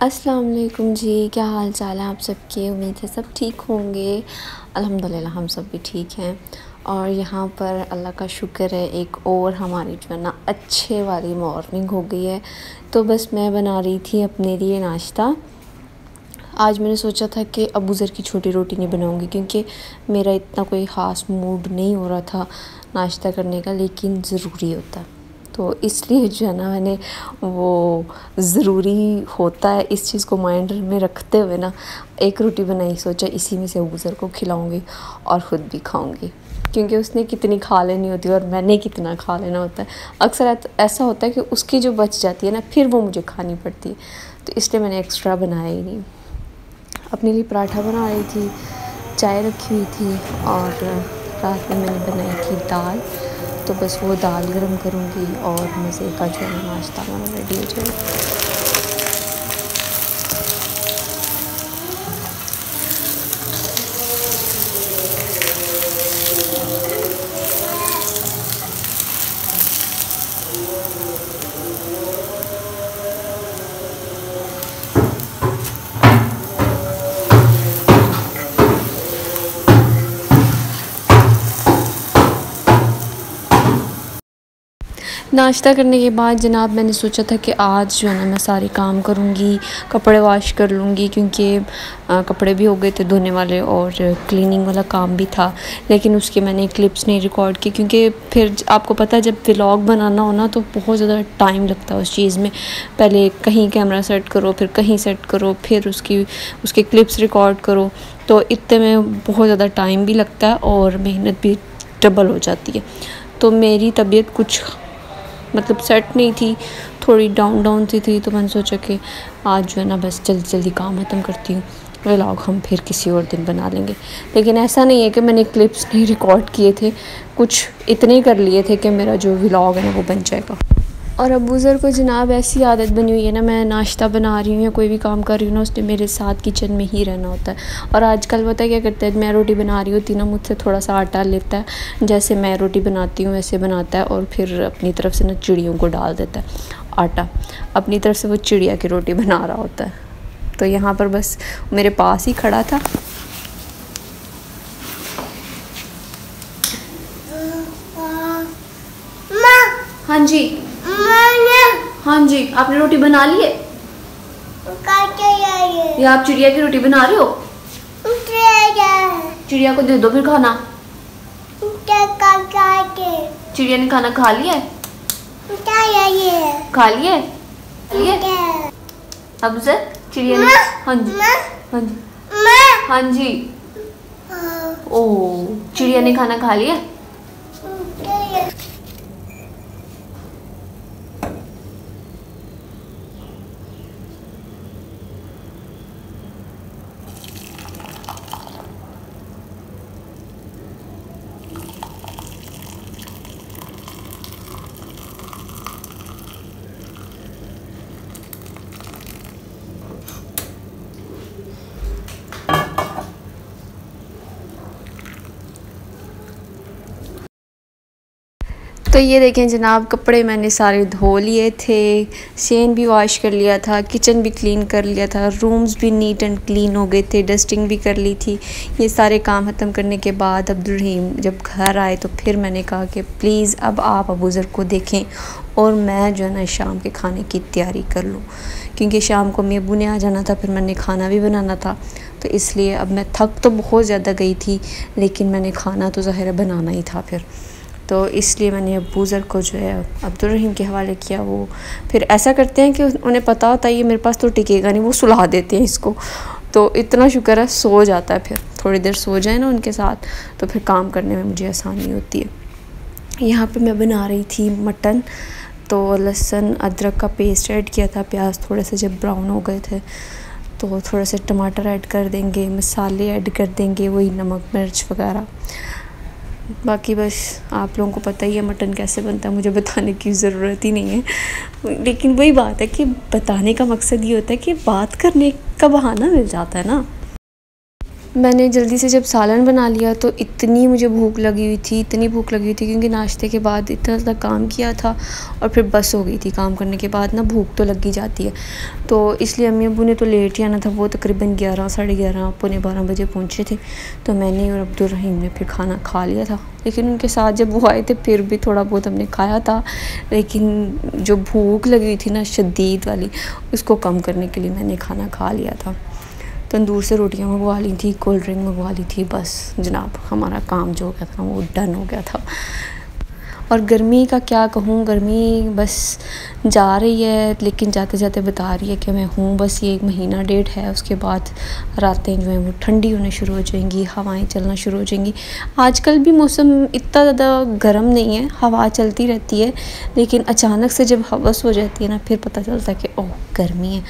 अस्सलाम वालेकुम जी, क्या हाल चाल है आप सबके। उम्मीद है सब ठीक होंगे। अल्हम्दुलिल्लाह हम सब भी ठीक हैं। और यहाँ पर अल्लाह का शुक्र है, एक और हमारी जो है ना अच्छे वाली मॉर्निंग हो गई है। तो बस मैं बना रही थी अपने लिए नाश्ता। आज मैंने सोचा था कि अबू ज़र की छोटी रोटी नहीं बनाऊंगी, क्योंकि मेरा इतना कोई ख़ास मूड नहीं हो रहा था नाश्ता करने का, लेकिन ज़रूरी होता है। तो इसलिए जो है ना मैंने वो ज़रूरी होता है इस चीज़ को माइंड में रखते हुए ना एक रोटी बनाई। सोचा इसी में से अबू ज़र को खिलाऊंगी और ख़ुद भी खाऊंगी, क्योंकि उसने कितनी खा लेनी होती है और मैंने कितना खा लेना होता है। अक्सर ऐसा होता है कि उसकी जो बच जाती है ना, फिर वो मुझे खानी पड़ती है। तो इसलिए मैंने एक्स्ट्रा बनाया ही नहीं। अपने लिए पराठा बना रही थी, चाय रखी हुई थी, और रात में मैंने बनाई थी दाल। तो बस वो दाल गरम करूँगी और मज़े का जो है नाश्ता हमारा रेडी हो जाएगा। नाश्ता करने के बाद जनाब मैंने सोचा था कि आज जो है ना मैं सारे काम करूँगी, कपड़े वॉश कर लूँगी, क्योंकि कपड़े भी हो गए थे धोने वाले और क्लीनिंग वाला काम भी था। लेकिन उसके मैंने क्लिप्स नहीं रिकॉर्ड की, क्योंकि फिर आपको पता है जब व्लॉग बनाना हो ना तो बहुत ज़्यादा टाइम लगता है उस चीज़ में। पहले कहीं कैमरा सेट करो, फिर कहीं सेट करो, फिर उसके क्लिप्स रिकॉर्ड करो। तो इतने में बहुत ज़्यादा टाइम भी लगता है और मेहनत भी डबल हो जाती है। तो मेरी तबीयत कुछ मतलब सेट नहीं थी, थोड़ी डाउन सी थी। तो मैंने सोचा कि आज जो है ना बस जल्दी काम ख़त्म करती हूँ, व्लॉग हम फिर किसी और दिन बना लेंगे। लेकिन ऐसा नहीं है कि मैंने क्लिप्स नहीं रिकॉर्ड किए थे, कुछ इतने कर लिए थे कि मेरा जो व्लॉग है वो बन जाएगा। और अबू ज़र को जनाब ऐसी आदत बनी हुई है ना, मैं नाश्ता बना रही हूँ या कोई भी काम कर रही हूँ ना, उसने मेरे साथ किचन में ही रहना होता है। और आजकल पता है क्या करता है, मैं रोटी बना रही होती ना, मुझसे थोड़ा सा आटा लेता है, जैसे मैं रोटी बनाती हूँ वैसे बनाता है, और फिर अपनी तरफ से ना चिड़ियों को डाल देता है आटा। अपनी तरफ से वो चिड़िया की रोटी बना रहा होता है। तो यहाँ पर बस मेरे पास ही खड़ा था। हाँ जी हाँ जी, आपने रोटी बना ली है? या आप चिड़िया की रोटी बना रहे हो? चिड़िया को दे दो फिर खाना। चिड़िया ने खाना खा लिया है? खा लिया है? अब से चिड़िया ने, हाँ जी हाँ जी हाँ जी। ओह, चिड़िया ने खाना खा लिया? तो ये देखें जनाब, कपड़े मैंने सारे धो लिए थे, शेन भी वॉश कर लिया था, किचन भी क्लीन कर लिया था, रूम्स भी नीट एंड क्लीन हो गए थे, डस्टिंग भी कर ली थी। ये सारे काम ख़त्म करने के बाद अब्दुर्रहीम जब घर आए तो फिर मैंने कहा कि प्लीज़ अब आप अबू ज़र को देखें और मैं जो है ना शाम के खाने की तैयारी कर लूँ, क्योंकि शाम को मेरे अबू ने आ जाना था, फिर मैंने खाना भी बनाना था। तो इसलिए अब मैं थक तो बहुत ज़्यादा गई थी, लेकिन मैंने खाना तो ज़ाहिर बनाना ही था फिर। तो इसलिए मैंने अबू ज़र को जो है अब्दुर्रहीम के हवाले किया। वो फिर ऐसा करते हैं कि उन्हें पता होता है ये मेरे पास तो टिकेगा नहीं, वो सुला देते हैं इसको। तो इतना शुक्र है सो जाता है, फिर थोड़ी देर सो जाए ना उनके साथ तो फिर काम करने में मुझे आसानी होती है। यहाँ पे मैं बना रही थी मटन। तो लहसुन अदरक का पेस्ट ऐड किया था, प्याज थोड़े से जब ब्राउन हो गए थे तो थोड़े से टमाटर ऐड कर देंगे, मसाले ऐड कर देंगे, वही नमक मिर्च वगैरह। बाकी बस आप लोगों को पता ही है मटन कैसे बनता है, मुझे बताने की ज़रूरत ही नहीं है। लेकिन वही बात है कि बताने का मकसद ये होता है कि बात करने का बहाना मिल जाता है ना। मैंने जल्दी से जब सालन बना लिया तो इतनी मुझे भूख लगी हुई थी, इतनी भूख लगी हुई थी, क्योंकि नाश्ते के बाद इतना ज़्यादा काम किया था और फिर बस हो गई थी। काम करने के बाद ना भूख तो लग ही जाती है, तो इसलिए अम्मी अब्बू ने तो लेट ही आना था। वो तकरीबन 11 साढ़े 11 पौने 12 बजे पहुँचे थे, तो मैंने और अब्दुल रहीम ने फिर खाना खा लिया था। लेकिन उनके साथ जब वो आए थे फिर भी थोड़ा बहुत हमने खाया था, लेकिन जो भूख लगी हुई थी ना शदीद वाली, उसको कम करने के लिए मैंने खाना खा लिया था। तंदूर से रोटियां मंगवा ली थी, कोल्ड ड्रिंक मंगवा ली थी, बस जनाब हमारा काम जो हो गया था वो डन हो गया था। और गर्मी का क्या कहूँ, गर्मी बस जा रही है, लेकिन जाते जाते बता रही है कि मैं हूँ। बस ये 1 महीना डेढ़ है, उसके बाद रातें जो हैं वो ठंडी होने शुरू हो जाएंगी, हवाएं चलना शुरू हो जाएंगी। आजकल भी मौसम इतना ज़्यादा गर्म नहीं है, हवा चलती रहती है, लेकिन अचानक से जब हवस हो जाती है ना फिर पता चलता है कि ओह गर्मी है।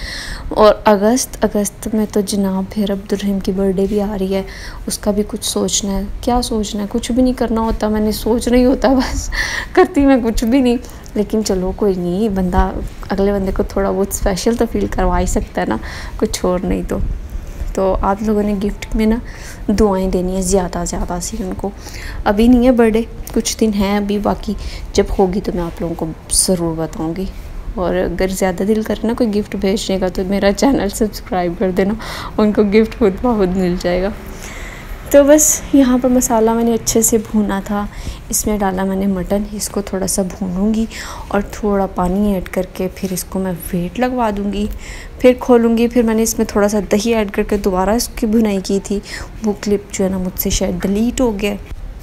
और अगस्त में तो जनाब फिर अब्दुल रहीम की बर्थडे भी आ रही है, उसका भी कुछ सोचना है। क्या सोचना है, कुछ भी नहीं करना होता, मैंने सोचना ही होता, बस करती मैं कुछ भी नहीं। लेकिन चलो कोई नहीं, बंदा अगले बंदे को थोड़ा बहुत स्पेशल तो फील करवा ही सकता है ना, कुछ और नहीं तो आप लोगों ने गिफ्ट में ना दुआएं देनी है ज़्यादा सी उनको। अभी नहीं है बर्थडे, कुछ दिन हैं अभी बाकी, जब होगी तो मैं आप लोगों को ज़रूर बताऊंगी। और अगर ज़्यादा दिल करे ना कोई गिफ्ट भेजने का तो मेरा चैनल सब्सक्राइब कर देना, उनको गिफ्ट खुद ब खुद मिल जाएगा। तो बस यहाँ पर मसाला मैंने अच्छे से भूना था, इसमें डाला मैंने मटन, इसको थोड़ा सा भूनूंगी और थोड़ा पानी ऐड करके फिर इसको मैं वेट लगवा दूंगी, फिर खोलूंगी। फिर मैंने इसमें थोड़ा सा दही ऐड करके दोबारा इसकी भुनाई की थी। वो क्लिप जो है ना मुझसे शायद डिलीट हो गया,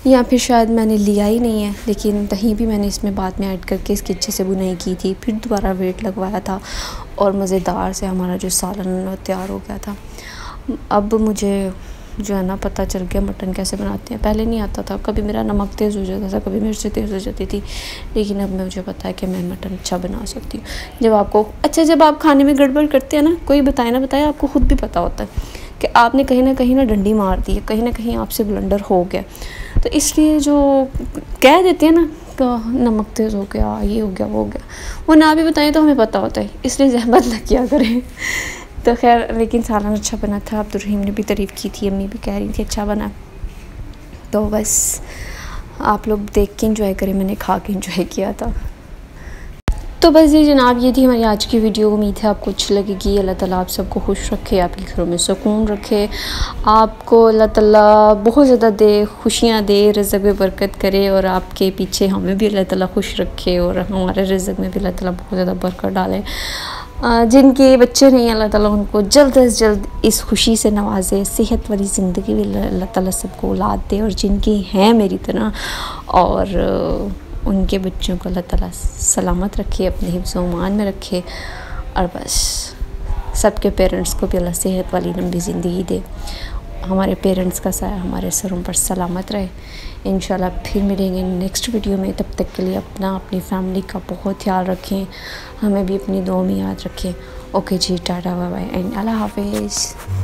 या फिर शायद मैंने लिया ही नहीं है, लेकिन दही भी मैंने इसमें बाद में ऐड करके इसकी अच्छे से बुनाई की थी, फिर दोबारा वेट लगवाया था और मज़ेदार से हमारा जो सालन तैयार हो गया था। अब मुझे जो है ना पता चल गया मटन कैसे बनाते हैं। पहले नहीं आता था, कभी मेरा नमक तेज़ हो जाता था, कभी मिर्च तेज़ हो जाती थी, लेकिन अब मुझे पता है कि मैं मटन अच्छा बना सकती हूँ। जब आप खाने में गड़बड़ करते हैं ना, कोई बताए आपको खुद भी पता होता है कि आपने कहीं ना डंडी मार दी है, कहीं ना कहीं आपसे ब्लंडर हो गया। तो इसलिए जो कह देते हैं ना नमक तेज़ हो गया, ये हो गया, वो हो गया, वो ना भी बताएं तो हमें पता होता है, इसलिए ज़हमत न किया करें। तो खैर, लेकिन सालन अच्छा बना था, अब्दुल रहीम ने भी तारीफ़ की थी, अम्मी भी कह रही थी अच्छा बना। तो बस आप लोग देख के इंजॉय करें, मैंने खा के इंजॉय किया था। तो बस ये जनाब, ये थी हमारी आज की वीडियो। उम्मीद है आपको अच्छी लगेगी। अल्लाह ताला आप सबको खुश रखे, आपके घरों में सुकून रखे, आपको अल्लाह ताला बहुत ज़्यादा दे, खुशियाँ दे, रिज़्क़ में बरकत करे, और आपके पीछे हमें भी अल्लाह ताला खुश रखे और हमारे रिज़्क़ में भी अल्लाह ताला बहुत ज़्यादा बरकत डाले। जिनके बच्चे नहीं अल्लाह ताला उनको जल्द से जल्द इस खुशी से नवाजे, सेहत वाली ज़िंदगी भी अल्लाह ताला सबको औलाद दे, और जिनकी हैं मेरी तरह और उनके बच्चों को अल्लाह ताला सलामत रखे, अपने हिफ्ज़ व अमान में रखे, और बस सबके पेरेंट्स को भी अल्लाह सेहत वाली लंबी ज़िंदगी दे। हमारे पेरेंट्स का साया हमारे सरों पर सलामत रहे। इंशाल्लाह फिर मिलेंगे नेक्स्ट वीडियो में। तब तक के लिए अपनी फैमिली का बहुत ख्याल रखें, हमें भी अपनी दुआ में याद रखें। Okay ji, tata bye bye and अल्लाह हाफिज़।